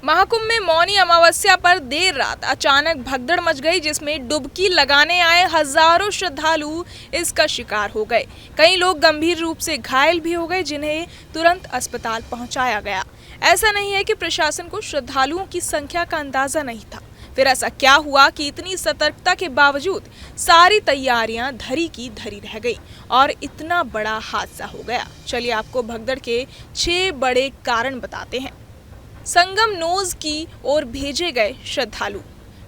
महाकुंभ में मौनी अमावस्या पर देर रात अचानक भगदड़ मच गई, जिसमें डुबकी लगाने आए हजारों श्रद्धालु इसका शिकार हो गए। कई लोग गंभीर रूप से घायल भी हो गए, जिन्हें तुरंत अस्पताल पहुंचाया गया। ऐसा नहीं है कि प्रशासन को श्रद्धालुओं की संख्या का अंदाजा नहीं था। फिर ऐसा क्या हुआ कि इतनी सतर्कता के बावजूद सारी तैयारियां धरी की धरी रह गई और इतना बड़ा हादसा हो गया। चलिए आपको भगदड़ के 6 बड़े कारण बताते हैं। संगम नोज की ओर भेजे गए श्रद्धालु।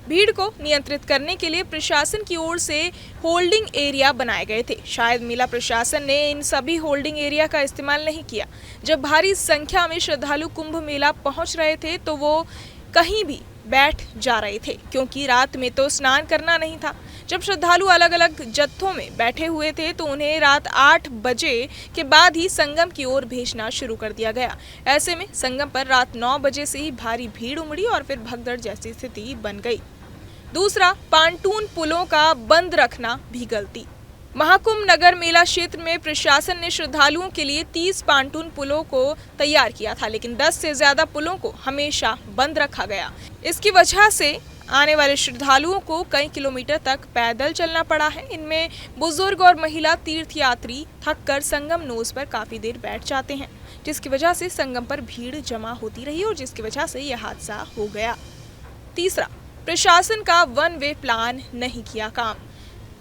भीड़ को नियंत्रित करने के लिए प्रशासन की ओर से होल्डिंग एरिया बनाए गए थे। शायद मेला प्रशासन ने इन सभी होल्डिंग एरिया का इस्तेमाल नहीं किया। जब भारी संख्या में श्रद्धालु कुंभ मेला पहुंच रहे थे तो वो कहीं भी बैठ जा रहे थे, क्योंकि रात में तो स्नान करना नहीं था। जब श्रद्धालु अलग अलग जत्थों में बैठे हुए थे तो उन्हें रात 8 बजे के बाद ही संगम की ओर भेजना शुरू कर दिया गया। ऐसे में संगम पर रात 9 बजे से ही भारी भीड़ उमड़ी और फिर भगदड़ जैसी स्थिति बन गई। दूसरा, पांटून पुलों का बंद रखना भी गलती। महाकुंभ नगर मेला क्षेत्र में प्रशासन ने श्रद्धालुओं के लिए 30 पांटून पुलों को तैयार किया था, लेकिन 10 से ज्यादा पुलों को हमेशा बंद रखा गया। इसकी वजह से आने वाले श्रद्धालुओं को कई किलोमीटर तक पैदल चलना पड़ा है। इनमें बुजुर्ग और महिला तीर्थयात्री थककर संगम नोज पर काफी देर बैठ जाते हैं, जिसकी वजह से संगम पर भीड़ जमा होती रही और जिसकी वजह से यह हादसा हो गया। तीसरा, प्रशासन का वन वे प्लान नहीं किया काम।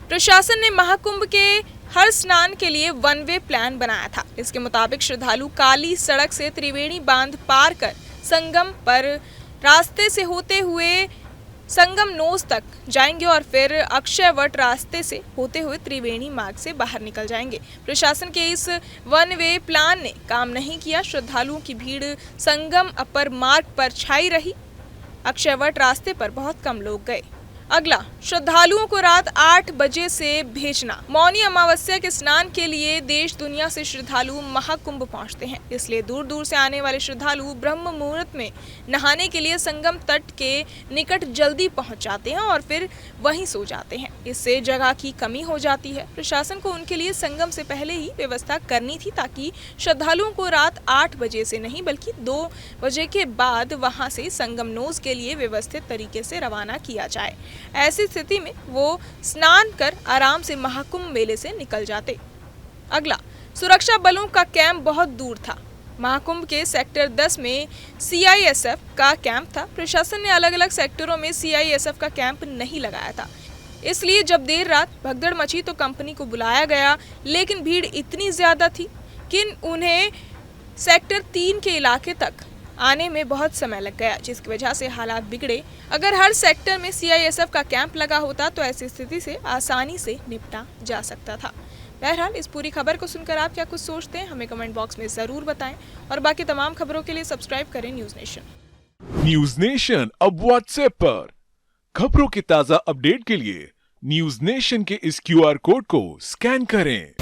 प्रशासन ने महाकुंभ के हर स्नान के लिए वन वे प्लान बनाया था। इसके मुताबिक श्रद्धालु काली सड़क से त्रिवेणी बांध पार कर संगम पर रास्ते से होते हुए संगम नोज तक जाएंगे और फिर अक्षयवट रास्ते से होते हुए त्रिवेणी मार्ग से बाहर निकल जाएंगे। प्रशासन के इस वन वे प्लान ने काम नहीं किया। श्रद्धालुओं की भीड़ संगम अपर मार्ग पर छाई रही। अक्षयवट रास्ते पर बहुत कम लोग गए। अगला, श्रद्धालुओं को रात 8 बजे से भेजना। मौनी अमावस्या के स्नान के लिए देश दुनिया से श्रद्धालु महाकुंभ पहुंचते हैं, इसलिए दूर दूर से आने वाले श्रद्धालु ब्रह्म मुहूर्त में नहाने के लिए संगम तट के निकट जल्दी पहुंच जाते हैं और फिर वहीं सो जाते हैं। इससे जगह की कमी हो जाती है। प्रशासन को उनके लिए संगम से पहले ही व्यवस्था करनी थी, ताकि श्रद्धालुओं को रात 8 बजे से नहीं बल्कि 2 बजे के बाद वहां से संगम नोज के लिए व्यवस्थित तरीके से रवाना किया जाए। ऐसी स्थिति में वो स्नान कर आराम से महाकुंभ मेले से निकल जाते। अगला, सुरक्षा बलों का कैंप बहुत दूर था। महाकुंभ के सेक्टर 10 में सीआईएसएफ का कैंप था। प्रशासन ने अलग अलग सेक्टरों में सीआईएसएफ का कैंप नहीं लगाया था, इसलिए जब देर रात भगदड़ मची तो कंपनी को बुलाया गया, लेकिन भीड़ इतनी ज्यादा थी कि उन्हें सेक्टर 3 के इलाके तक आने में बहुत समय लग गया, जिसकी वजह से हालात बिगड़े। अगर हर सेक्टर में सीआईएसएफ का कैंप लगा होता तो ऐसी स्थिति से आसानी से निपटा जा सकता था। बहरहाल, इस पूरी खबर को सुनकर आप क्या कुछ सोचते हैं, हमें कमेंट बॉक्स में जरूर बताएं और बाकी तमाम खबरों के लिए सब्सक्राइब करें न्यूज नेशन। न्यूज नेशन अब व्हाट्सएप पर खबरों के ताजा अपडेट के लिए न्यूज नेशन के इस क्यूआर कोड को स्कैन करें।